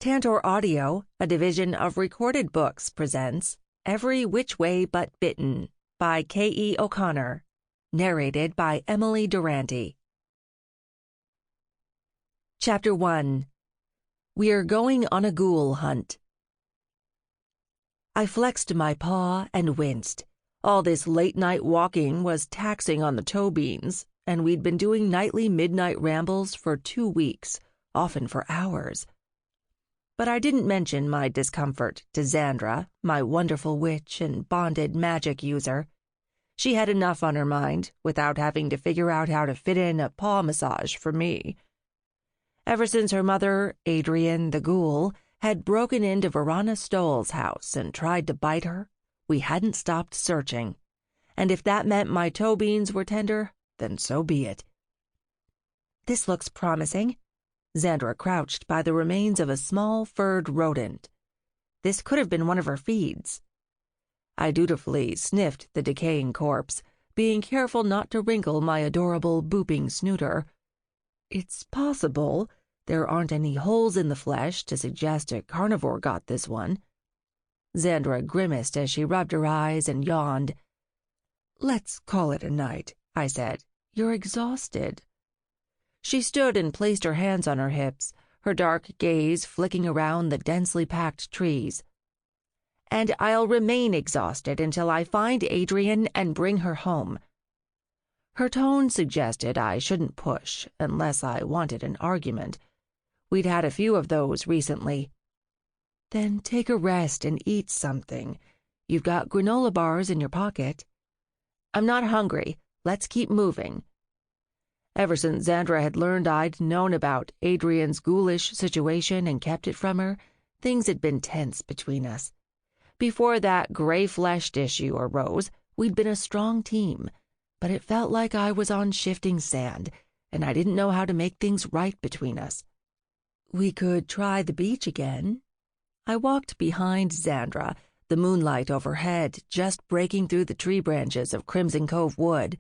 Tantor Audio, a division of Recorded Books, presents Every Which Way But Bitten by K.E. O'Connor, narrated by Emily Durante. Chapter 1. We're Going on a Ghoul Hunt. I flexed my paw and winced. All this late-night walking was taxing on the toe beans, and we'd been doing nightly midnight rambles for 2 weeks, often for hours. But I didn't mention my discomfort to Zandra, my wonderful witch and bonded magic user. She had enough on her mind without having to figure out how to fit in a paw massage for me. Ever since her mother, Adrian the Ghoul, had broken into Verona Stoll's house and tried to bite her, we hadn't stopped searching. And if that meant my toe beans were tender, then so be it. "This looks promising." Zandra crouched by the remains of a small furred rodent. This could have been one of her feeds. I dutifully sniffed the decaying corpse, being careful not to wrinkle my adorable booping snooter. It's possible there aren't any holes in the flesh to suggest a carnivore got this one. Zandra grimaced as she rubbed her eyes and yawned. "Let's call it a night," I said. "You're exhausted." She stood and placed her hands on her hips, her dark gaze flicking around the densely packed trees. "And I'll remain exhausted until I find Adrian and bring her home." Her tone suggested I shouldn't push unless I wanted an argument. We'd had a few of those recently. "Then take a rest and eat something. You've got granola bars in your pocket." "I'm not hungry. Let's keep moving." Ever since Zandra had learned I'd known about Adrian's ghoulish situation and kept it from her, things had been tense between us. Before that gray-fleshed issue arose, we'd been a strong team, but it felt like I was on shifting sand, and I didn't know how to make things right between us. "We could try the beach again." I walked behind Zandra, the moonlight overhead just breaking through the tree branches of Crimson Cove wood.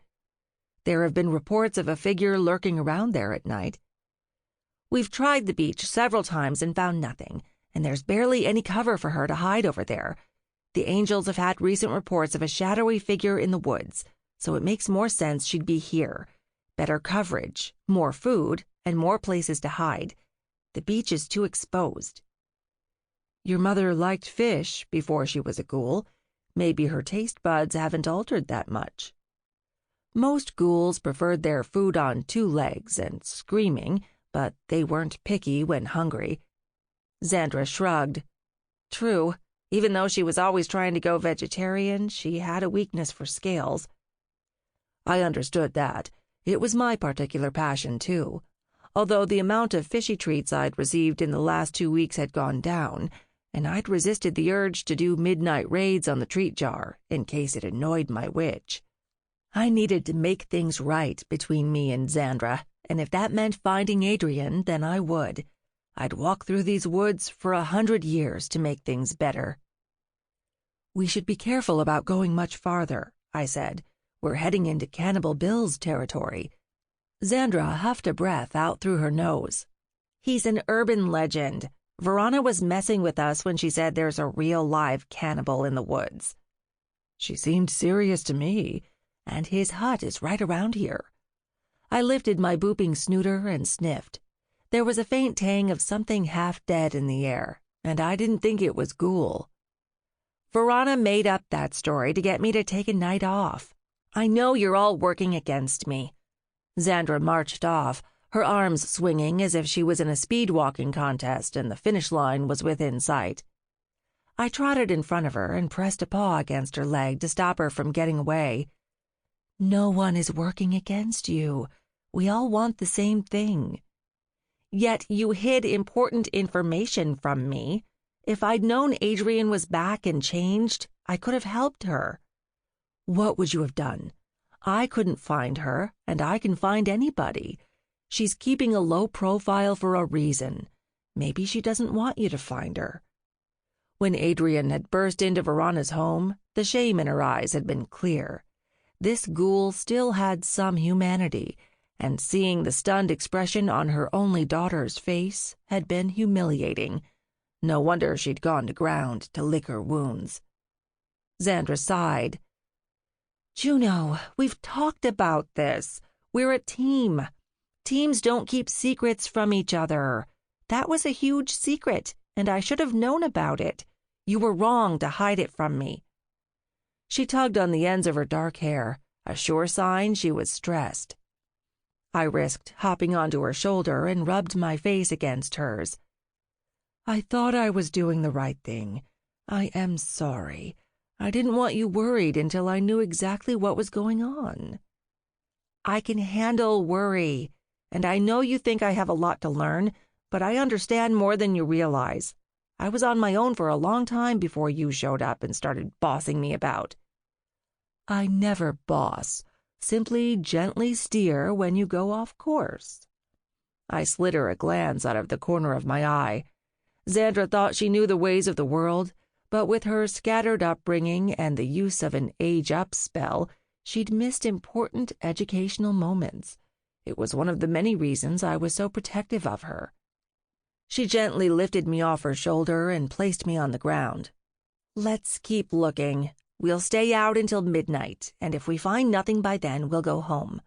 There have been reports of a figure lurking around there at night. "We've tried the beach several times and found nothing, and there's barely any cover for her to hide over there. The angels have had recent reports of a shadowy figure in the woods, so it makes more sense she'd be here. Better coverage, more food, and more places to hide. The beach is too exposed." "Your mother liked fish before she was a ghoul. Maybe her taste buds haven't altered that much." Most ghouls preferred their food on 2 legs and screaming, but they weren't picky when hungry. Zandra shrugged. "True, even though she was always trying to go vegetarian, she had a weakness for scales." I understood that. It was my particular passion, too. Although the amount of fishy treats I'd received in the last 2 weeks had gone down, and I'd resisted the urge to do midnight raids on the treat jar in case it annoyed my witch. I needed to make things right between me and Zandra, and if that meant finding Adrian, then I would. I'd walk through these woods for 100 years to make things better. "We should be careful about going much farther," I said. "We're heading into Cannibal Bill's territory." Zandra huffed a breath out through her nose. "He's an urban legend. Verona was messing with us when she said there's a real live cannibal in the woods." "She seemed serious to me. And his hut is right around here." I lifted my booping snooter and sniffed. There was a faint tang of something half-dead in the air, and I didn't think it was ghoul. "Verona made up that story to get me to take a night off. I know you're all working against me." Zandra marched off, her arms swinging as if she was in a speed-walking contest and the finish line was within sight. I trotted in front of her and pressed a paw against her leg to stop her from getting away. "No one is working against you. We all want the same thing." "Yet you hid important information from me. If I'd known Adrian was back and changed, I could have helped her." "What would you have done? I couldn't find her, and I can find anybody. She's keeping a low profile for a reason. Maybe she doesn't want you to find her." When Adrian had burst into Verona's home, the shame in her eyes had been clear. This ghoul still had some humanity, and seeing the stunned expression on her only daughter's face had been humiliating. No wonder she'd gone to ground to lick her wounds. Zandra sighed. Juno, we've talked about this. We're a team. Teams don't keep secrets from each other. That was a huge secret, and I should have known about it. You were wrong to hide it from me. She tugged on the ends of her dark hair, a sure sign she was stressed. I risked hopping onto her shoulder and rubbed my face against hers. I thought I was doing the right thing. I am sorry. I didn't want you worried until I knew exactly what was going on. I can handle worry, and I know you think I have a lot to learn, but I understand more than you realize. I was on my own for a long time before you showed up and started bossing me about. I never boss, simply gently steer when you go off course. I slid her a glance out of the corner of my eye. Zandra thought she knew the ways of the world, but with her scattered upbringing and the use of an age-up spell, she'd missed important educational moments. It was one of the many reasons I was so protective of her. She gently lifted me off her shoulder and placed me on the ground. Let's keep looking. We'll stay out until midnight, and if we find nothing by then, we'll go home.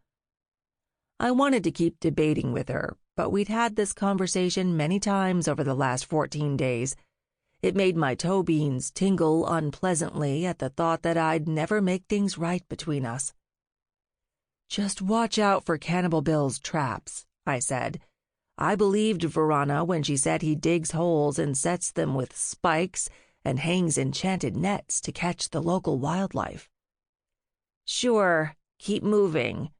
I wanted to keep debating with her, but we'd had this conversation many times over the last 14 days. It made my toe beans tingle unpleasantly at the thought that I'd never make things right between us. Just watch out for Cannibal Bill's traps, I said. I believed Verana when she said he digs holes and sets them with spikes and hangs enchanted nets to catch the local wildlife. Sure, keep moving.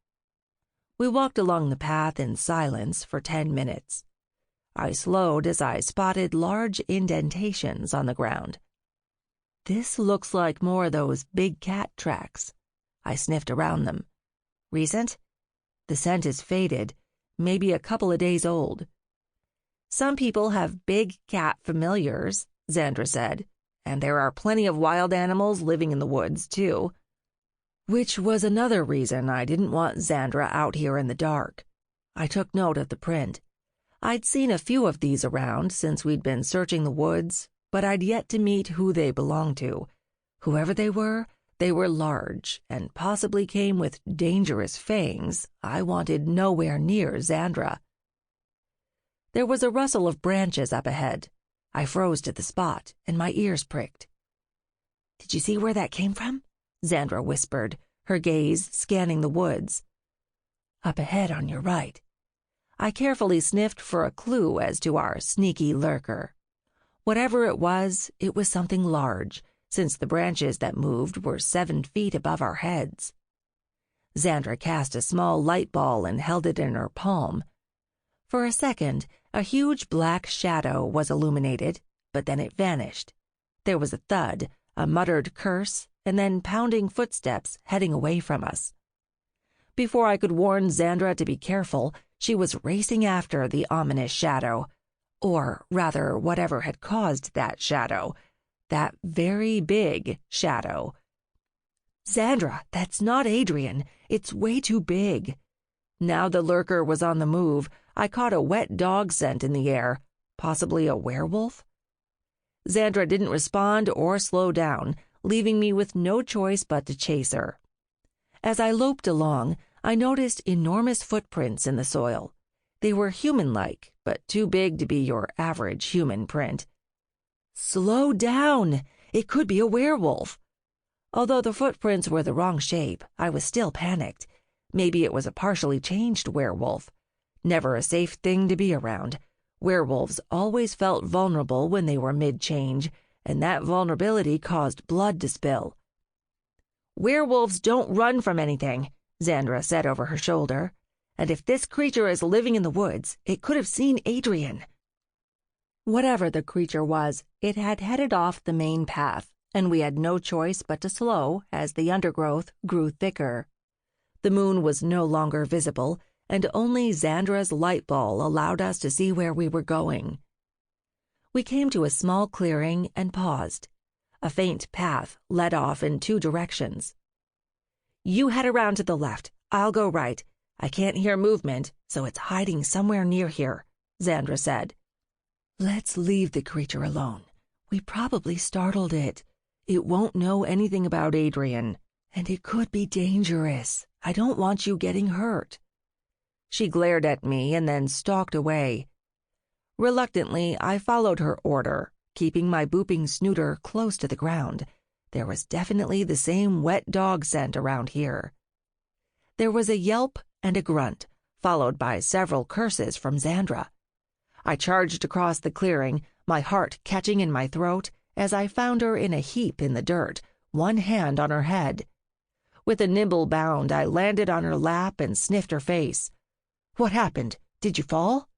We walked along the path in silence for 10 minutes. I slowed as I spotted large indentations on the ground. This looks like more of those big cat tracks. I sniffed around them. Recent? The scent is faded, maybe a couple of days old. Some people have big cat familiars, Zandra said, and there are plenty of wild animals living in the woods, too. Which was another reason I didn't want Zandra out here in the dark. I took note of the print. I'd seen a few of these around since we'd been searching the woods, but I'd yet to meet who they belonged to. Whoever they were large and possibly came with dangerous fangs I wanted nowhere near Zandra. There was a rustle of branches up ahead. I froze to the spot, and my ears pricked. Did you see where that came from? Zandra whispered, her gaze scanning the woods. Up ahead on your right. I carefully sniffed for a clue as to our sneaky lurker. Whatever it was something large, since the branches that moved were 7 feet above our heads. Zandra cast a small light ball and held it in her palm. For a second, a huge black shadow was illuminated, but then it vanished. There was a thud, a muttered curse, and then pounding footsteps heading away from us. Before I could warn Zandra to be careful, she was racing after the ominous shadow, or rather whatever had caused that shadow, that very big shadow. Zandra, that's not Adrian. It's way too big. Now the lurker was on the move. I caught a wet dog scent in the air, possibly a werewolf. Zandra didn't respond or slow down, leaving me with no choice but to chase her. As I loped along, I noticed enormous footprints in the soil. They were human-like, but too big to be your average human print. Slow down! It could be a werewolf. Although the footprints were the wrong shape, I was still panicked. Maybe it was a partially changed werewolf. Never a safe thing to be around. Werewolves always felt vulnerable when they were mid-change, and that vulnerability caused blood to spill. Werewolves don't run from anything, Zandra said over her shoulder. And if this creature is living in the woods, it could have seen Adrian. Whatever the creature was, it had headed off the main path, and we had no choice but to slow as the undergrowth grew thicker. The moon was no longer visible, and only Zandra's light ball allowed us to see where we were going. We came to a small clearing and paused. A faint path led off in 2 directions. You head around to the left. I'll go right. I can't hear movement, so it's hiding somewhere near here, Zandra said. Let's leave the creature alone. We probably startled it. It won't know anything about Adrian, and it could be dangerous. I don't want you getting hurt." She glared at me and then stalked away. Reluctantly, I followed her order, keeping my booping snooter close to the ground. There was definitely the same wet dog scent around here. There was a yelp and a grunt, followed by several curses from Zandra. I charged across the clearing, my heart catching in my throat as I found her in a heap in the dirt, one hand on her head. With a nimble bound, I landed on her lap and sniffed her face. "What happened? Did you fall?"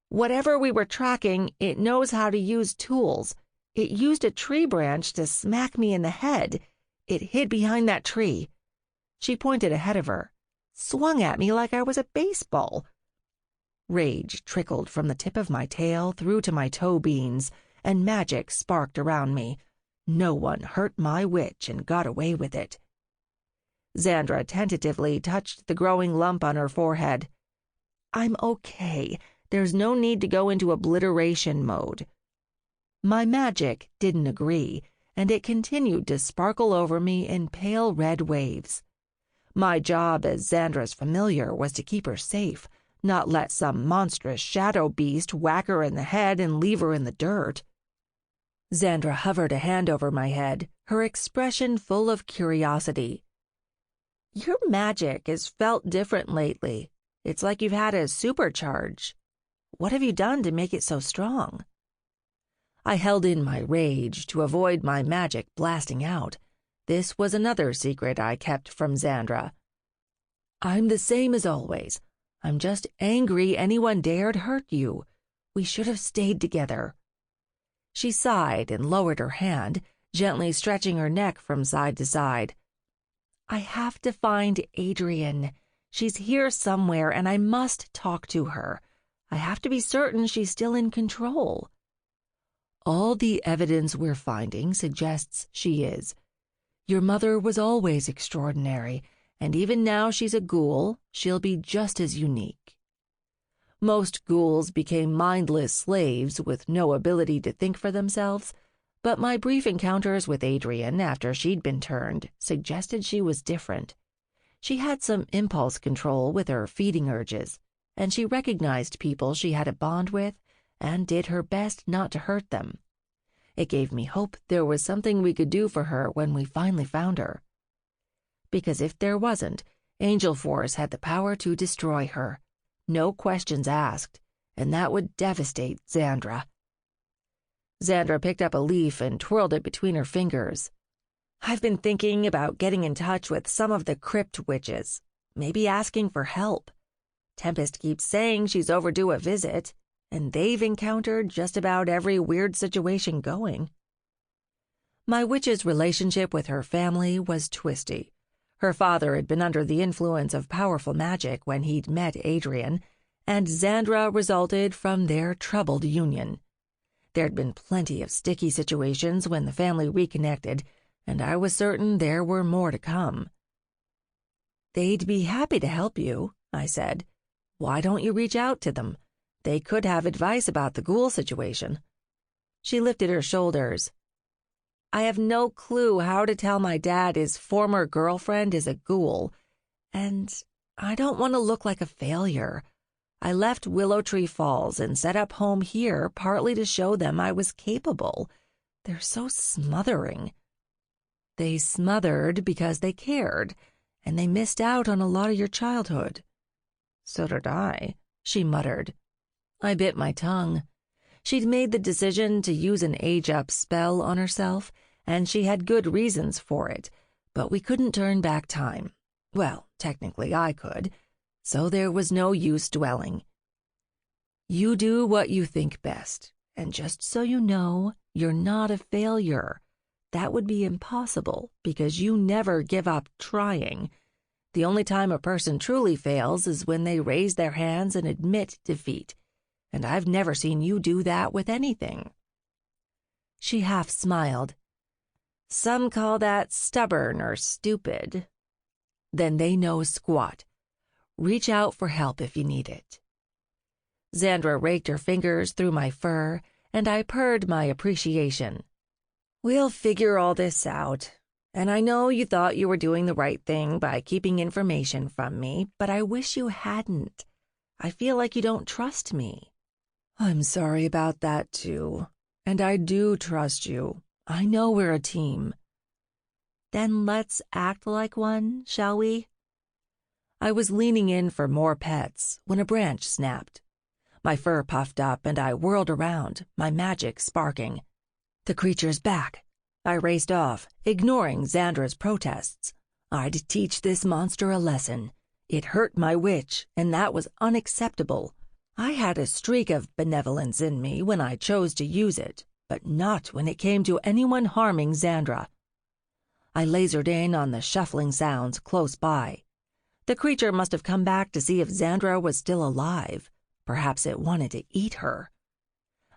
"Whatever we were tracking, it knows how to use tools. It used a tree branch to smack me in the head. It hid behind that tree." She pointed ahead of her. "Swung at me like I was a baseball." Rage trickled from the tip of my tail through to my toe beans, and magic sparked around me. No one hurt my witch and got away with it. Zandra tentatively touched the growing lump on her forehead. "I'm okay. There's no need to go into obliteration mode." My magic didn't agree, and it continued to sparkle over me in pale red waves. My job as Zandra's familiar was to keep her safe, not let some monstrous shadow beast whack her in the head and leave her in the dirt. Zandra hovered a hand over my head, her expression full of curiosity. "Your magic has felt different lately. It's like you've had a supercharge. What have you done to make it so strong?" I held in my rage to avoid my magic blasting out. This was another secret I kept from Zandra. "I'm the same as always. I'm just angry anyone dared hurt you. We should have stayed together." She sighed and lowered her hand, gently stretching her neck from side to side. "I have to find Adrian. She's here somewhere, and I must talk to her. I have to be certain she's still in control." "All the evidence we're finding suggests she is. Your mother was always extraordinary, and even now she's a ghoul, she'll be just as unique. Most ghouls became mindless slaves with no ability to think for themselves, but my brief encounters with Adrian after she'd been turned suggested she was different. She had some impulse control with her feeding urges, and she recognized people she had a bond with and did her best not to hurt them. It gave me hope there was something we could do for her when we finally found her. Because if there wasn't, Angel Force had the power to destroy her. No questions asked, and that would devastate Zandra. Zandra picked up a leaf and twirled it between her fingers. "I've been thinking about getting in touch with some of the crypt witches, maybe asking for help. Tempest keeps saying she's overdue a visit, and they've encountered just about every weird situation going." My witch's relationship with her family was twisty. Her father had been under the influence of powerful magic when he'd met Adrian, and Zandra resulted from their troubled union. There'd been plenty of sticky situations when the family reconnected, and I was certain there were more to come. "They'd be happy to help you," I said. "Why don't you reach out to them? They could have advice about the ghoul situation." She lifted her shoulders. "I have no clue how to tell my dad his former girlfriend is a ghoul, and I don't want to look like a failure. I left Willow Tree Falls and set up home here partly to show them I was capable. They're so smothering." "They smothered because they cared, and they missed out on a lot of your childhood." "So did I," she muttered. I bit my tongue. She'd made the decision to use an age-up spell on herself, and she had good reasons for it, but we couldn't turn back time. Well, technically I could, so there was no use dwelling. "You do what you think best, and just so you know, you're not a failure. That would be impossible because you never give up trying. The only time a person truly fails is when they raise their hands and admit defeat, and I've never seen you do that with anything." She half smiled. "Some call that stubborn or stupid." "Then they know squat. Reach out for help if you need it." Zandra raked her fingers through my fur, and I purred my appreciation. "We'll figure all this out. And I know you thought you were doing the right thing by keeping information from me, but I wish you hadn't. I feel like you don't trust me." "I'm sorry about that, too. And I do trust you. I know we're a team." "Then let's act like one, shall we?" I was leaning in for more pets when a branch snapped. My fur puffed up and I whirled around, my magic sparking. "The creature's back." I raced off, ignoring Zandra's protests. I'd teach this monster a lesson. It hurt my witch, and that was unacceptable. I had a streak of benevolence in me when I chose to use it, but not when it came to anyone harming Zandra. I lasered in on the shuffling sounds close by. The creature must have come back to see if Zandra was still alive. Perhaps it wanted to eat her.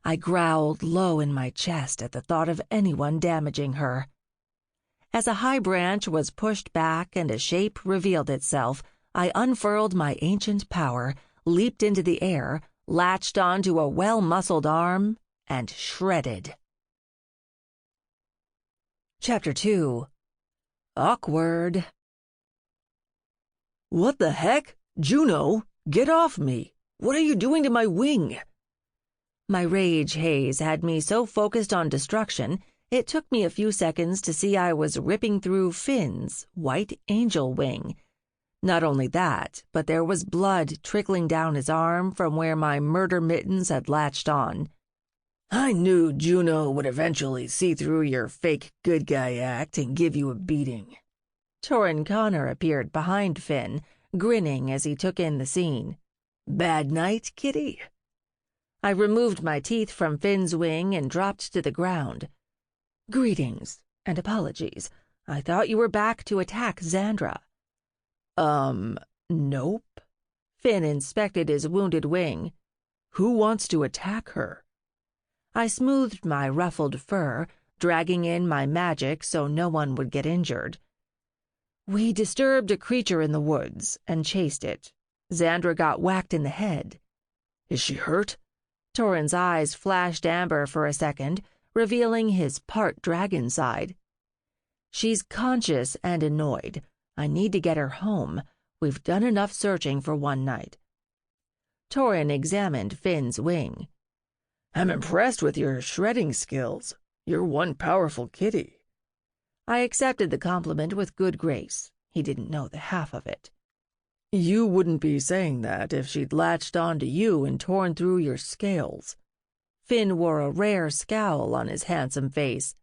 I growled low in my chest at the thought of anyone damaging her. As a high branch was pushed back and a shape revealed itself, I unfurled my ancient power, leaped into the air, latched onto a well-muscled arm, and shredded. Chapter 2. Awkward. "What the heck? Juno, get off me! What are you doing to my wing?" My rage haze had me so focused on destruction, it took me a few seconds to see I was ripping through Finn's white angel wing. Not only that, but there was blood trickling down his arm from where my murder mittens had latched on. "I knew Juno would eventually see through your fake good guy act and give you a beating." Torin Connor appeared behind Finn, grinning as he took in the scene. "Bad night, kitty?" I removed my teeth from Finn's wing and dropped to the ground. "Greetings and apologies. I thought you were back to attack Zandra." Nope." Finn inspected his wounded wing. "Who wants to attack her?" I smoothed my ruffled fur, dragging in my magic so no one would get injured. "We disturbed a creature in the woods and chased it. Zandra got whacked in the head." "Is she hurt?" Torin's eyes flashed amber for a second, revealing his part dragon side. "She's conscious and annoyed. I need to get her home. We've done enough searching for one night." Torin examined Finn's wing. "I'm impressed with your shredding skills. You're one powerful kitty." I accepted the compliment with good grace. He didn't know the half of it. "You wouldn't be saying that if she'd latched onto you and torn through your scales." Finn wore a rare scowl on his handsome face.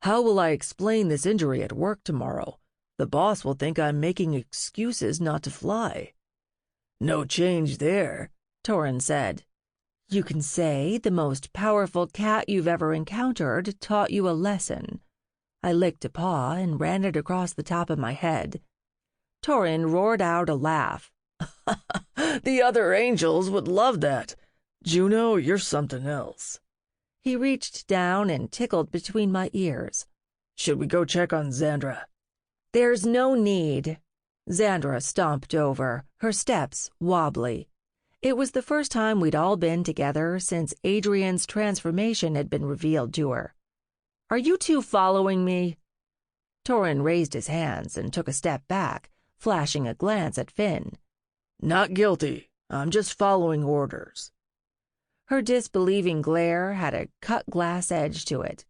"How will I explain this injury at work tomorrow? The boss will think I'm making excuses not to fly." "No change there," Torin said. "You can say the most powerful cat you've ever encountered taught you a lesson." I licked a paw and ran it across the top of my head. Torin roared out a laugh. "The other angels would love that. Juno, you're something else." He reached down and tickled between my ears. "Should we go check on Zandra?" "There's no need." Zandra stomped over, her steps wobbly. It was the first time we'd all been together since Adrian's transformation had been revealed to her. "Are you two following me?" Torin raised his hands and took a step back, flashing a glance at Finn. "Not guilty. I'm just following orders." Her disbelieving glare had a cut-glass edge to it.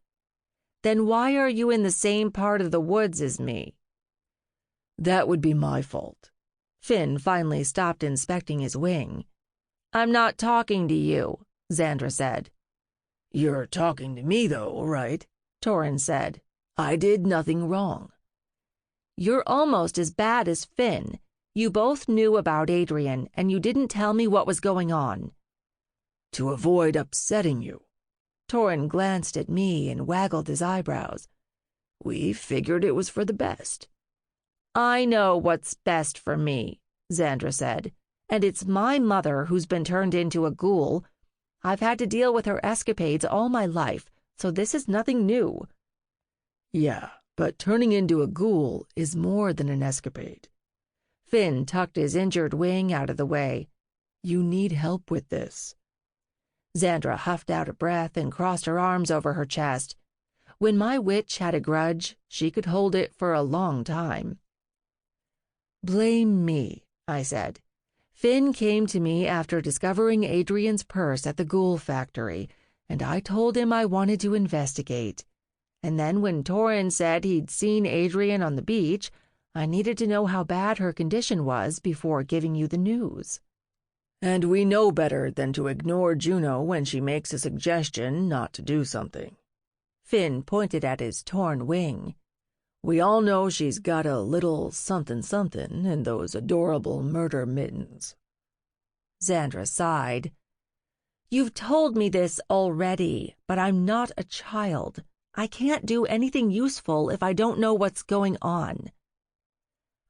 "Then why are you in the same part of the woods as me?" "That would be my fault." Finn finally stopped inspecting his wing. "I'm not talking to you," Zandra said. "You're talking to me, though, right?" Torin said. "I did nothing wrong." "You're almost as bad as Finn. You both knew about Adrian, and you didn't tell me what was going on." "To avoid upsetting you." Torin glanced at me and waggled his eyebrows. "We figured it was for the best." "I know what's best for me," Zandra said, "and it's my mother who's been turned into a ghoul. I've had to deal with her escapades all my life, so this is nothing new." "Yeah, but turning into a ghoul is more than an escapade." Finn tucked his injured wing out of the way. You need help with this." Zandra huffed out a breath and crossed her arms over her chest. When my witch had a grudge, she could hold it for a long time. "Blame me," I said. "Finn came to me after discovering Adrian's purse at the ghoul factory, and I told him I wanted to investigate. And then when Torin said he'd seen Adrian on the beach, I needed to know how bad her condition was before giving you the news." "And we know better than to ignore Juno when she makes a suggestion not to do something." Finn pointed at his torn wing. "We all know she's got a little something-something in those adorable murder mittens." Zandra sighed. "You've told me this already, but I'm not a child. I can't do anything useful if I don't know what's going on."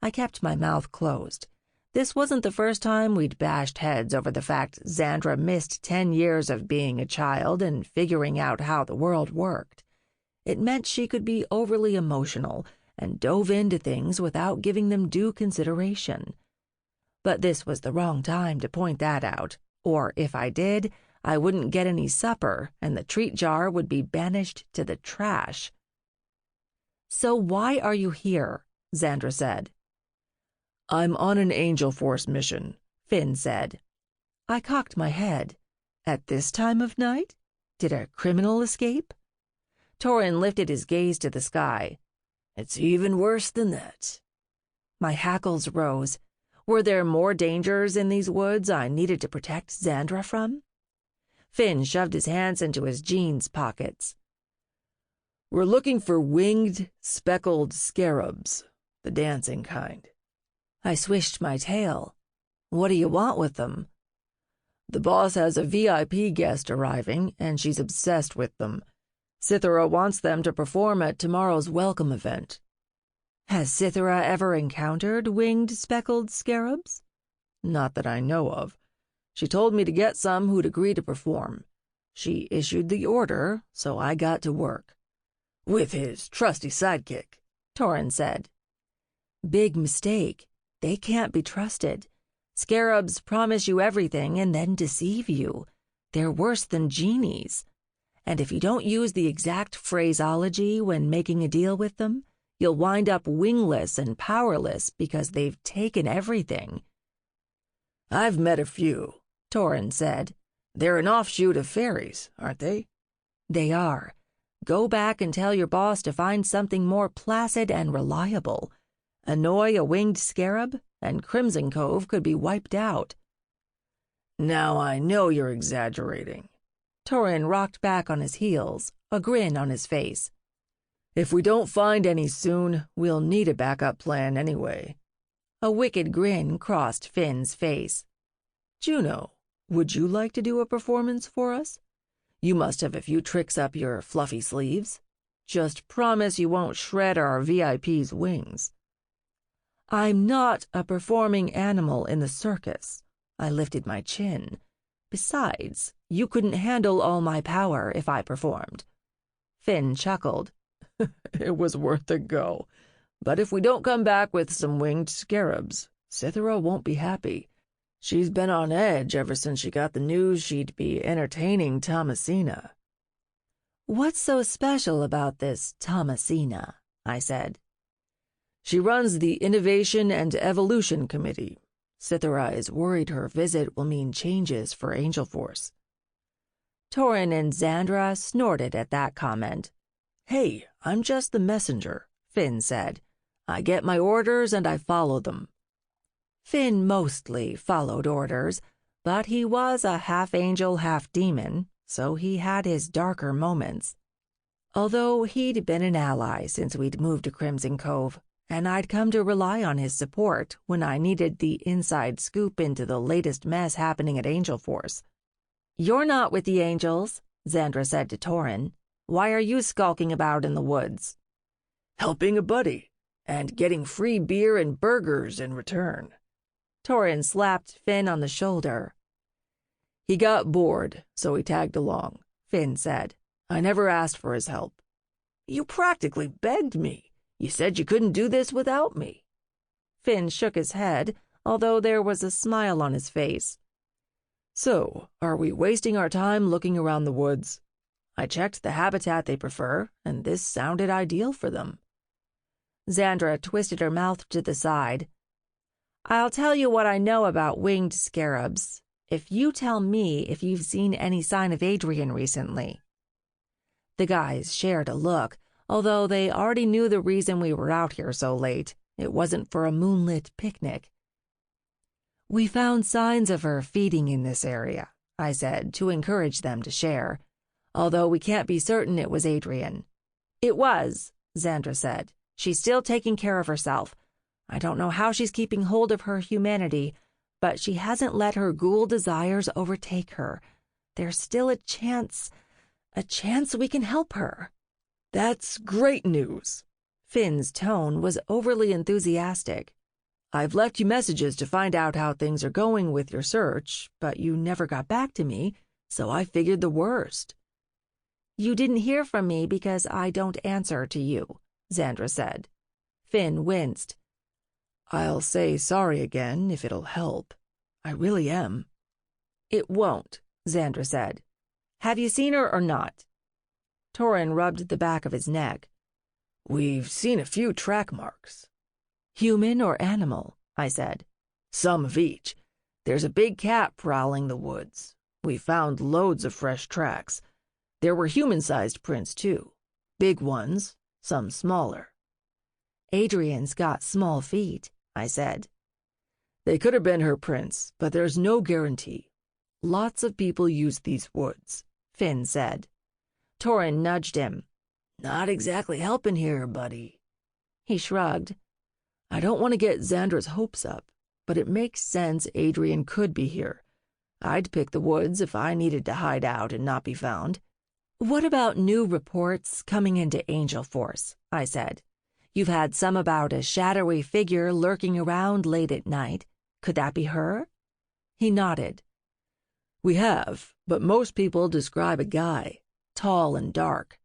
I kept my mouth closed. This wasn't the first time we'd bashed heads over the fact Zandra missed 10 years of being a child and figuring out how the world worked. It meant she could be overly emotional and dove into things without giving them due consideration. But this was the wrong time to point that out, or if I did, I wouldn't get any supper and the treat jar would be banished to the trash. "So why are you here?" Zandra said. "I'm on an Angel Force mission," Finn said. I cocked my head. At this time of night? Did a criminal escape? Torin lifted his gaze to the sky. "It's even worse than that." My hackles rose. Were there more dangers in these woods I needed to protect Zandra from? Finn shoved his hands into his jeans pockets. "We're looking for winged, speckled scarabs, the dancing kind." I swished my tail. "What do you want with them?" "The boss has a VIP guest arriving, and she's obsessed with them. Cythera wants them to perform at tomorrow's welcome event." "Has Cythera ever encountered winged speckled scarabs?" "Not that I know of. She told me to get some who'd agree to perform. She issued the order, so I got to work." "With his trusty sidekick," Torin said. "Big mistake. They can't be trusted. Scarabs promise you everything and then deceive you. They're worse than genies. And if you don't use the exact phraseology when making a deal with them, you'll wind up wingless and powerless because they've taken everything." "I've met a few," Torin said. "They're an offshoot of fairies, aren't they?" "They are. Go back and tell your boss to find something more placid and reliable. Annoy a winged scarab, and Crimson Cove could be wiped out." "Now I know you're exaggerating." Torin rocked back on his heels, a grin on his face. "If we don't find any soon, we'll need a backup plan anyway." A wicked grin crossed Finn's face. "Juno, would you like to do a performance for us? You must have a few tricks up your fluffy sleeves. Just promise you won't shred our VIP's wings." "I'm not a performing animal in the circus." I lifted my chin. "Besides, you couldn't handle all my power if I performed." Finn chuckled. "It was worth a go. But if we don't come back with some winged scarabs, Cythera won't be happy. She's been on edge ever since she got the news she'd be entertaining Thomasina." "What's so special about this Thomasina?" I said. "She runs the Innovation and Evolution Committee. Cythera is worried her visit will mean changes for Angel Force." Torin and Zandra snorted at that comment. "Hey, I'm just the messenger," Finn said. "I get my orders and I follow them." Finn mostly followed orders, but he was a half-angel, half-demon, so he had his darker moments. Although he'd been an ally since we'd moved to Crimson Cove, and I'd come to rely on his support when I needed the inside scoop into the latest mess happening at Angel Force. "You're not with the Angels," Zandra said to Torin. "Why are you skulking about in the woods?" "Helping a buddy, and getting free beer and burgers in return." Torin slapped Finn on the shoulder. "He got bored, so he tagged along," Finn said. "I never asked for his help." "You practically begged me. You said you couldn't do this without me." Finn shook his head, although there was a smile on his face. So, are we wasting our time looking around the woods? I checked the habitat they prefer, and this sounded ideal for them. Zandra twisted her mouth to the side. I'll tell you what I know about winged scarabs, if you tell me if you've seen any sign of Adrian recently. The guys shared a look, although they already knew the reason we were out here so late. It wasn't for a moonlit picnic. We found signs of her feeding in this area, I said, to encourage them to share, although we can't be certain it was Adrian. It was, Zandra said. She's still taking care of herself. I don't know how she's keeping hold of her humanity, but she hasn't let her ghoul desires overtake her. There's still a chance we can help her. That's great news. Finn's tone was overly enthusiastic. I've left you messages to find out how things are going with your search, but you never got back to me, so I figured the worst. You didn't hear from me because I don't answer to you, Zandra said. Finn winced. I'll say sorry again if it'll help. I really am. It won't, Zandra said. Have you seen her or not? Torin rubbed the back of his neck. We've seen a few track marks. Human or animal, I said. Some of each. There's a big cat prowling the woods. We found loads of fresh tracks. There were human-sized prints, too. Big ones, some smaller. Adrian's got small feet, I said. They could have been her prints, but there's no guarantee. Lots of people use these woods, Finn said. Torin nudged him. Not exactly helping here, buddy. He shrugged. I don't want to get Zandra's hopes up, but it makes sense Adrian could be here. I'd pick the woods if I needed to hide out and not be found. What about new reports coming into Angel Force? I said. You've had some about a shadowy figure lurking around late at night. Could that be her? He nodded. We have, but most people describe a guy, tall and dark.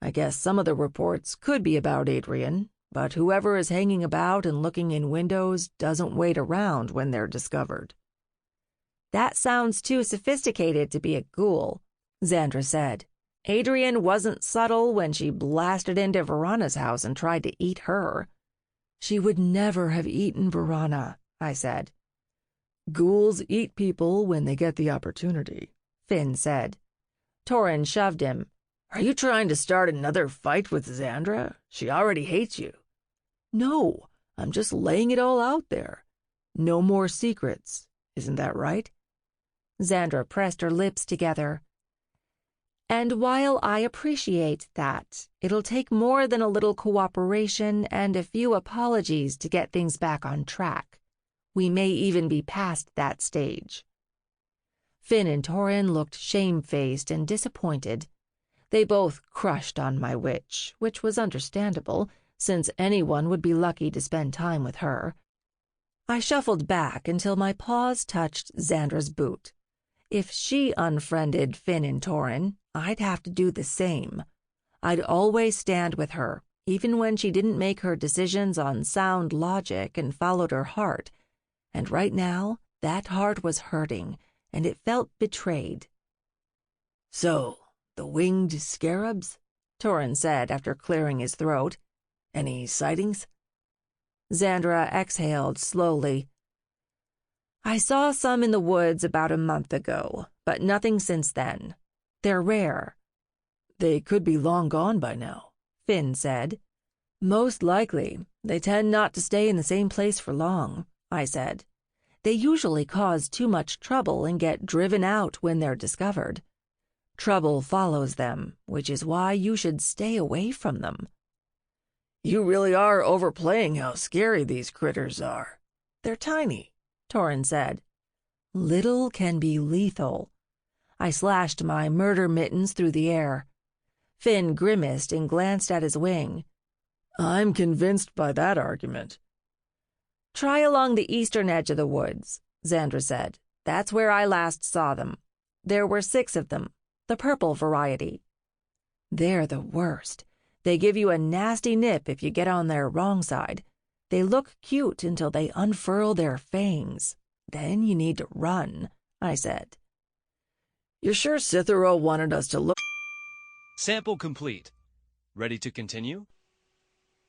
I guess some of the reports could be about Adrian, but whoever is hanging about and looking in windows doesn't wait around when they're discovered. That sounds too sophisticated to be a ghoul, Zandra said. Adrian wasn't subtle when she blasted into Verana's house and tried to eat her. She would never have eaten Verana, I said. Ghouls eat people when they get the opportunity, Finn said. Torin shoved him. Are you trying to start another fight with Zandra? She already hates you. No, I'm just laying it all out there. No more secrets, isn't that right? Zandra pressed her lips together. And while I appreciate that, it'll take more than a little cooperation and a few apologies to get things back on track. We may even be past that stage. Finn and Torin looked shamefaced and disappointed. They both crushed on my witch, which was understandable, since anyone would be lucky to spend time with her. I shuffled back until my paws touched Zandra's boot. If she unfriended Finn and Torin, I'd have to do the same. I'd always stand with her, even when she didn't make her decisions on sound logic and followed her heart. And right now, that heart was hurting, and it felt betrayed. So, the winged scarabs? Torin said after clearing his throat. Any sightings? Zandra exhaled slowly. I saw some in the woods about a month ago, but nothing since then. They're rare. They could be long gone by now, Finn said. Most likely. They tend not to stay in the same place for long, I said. They usually cause too much trouble and get driven out when they're discovered. Trouble follows them, which is why you should stay away from them. You really are overplaying how scary these critters are. They're tiny, Torin said. Little can be lethal. I slashed my murder mittens through the air. Finn grimaced and glanced at his wing. I'm convinced by that argument. Try along the eastern edge of the woods, Zandra said. That's where I last saw them. There were 6 of them, the purple variety. They're the worst. They give you a nasty nip if you get on their wrong side. They look cute until they unfurl their fangs. Then you need to run, I said. You're sure Cithero wanted us to look? Sample complete. Ready to continue?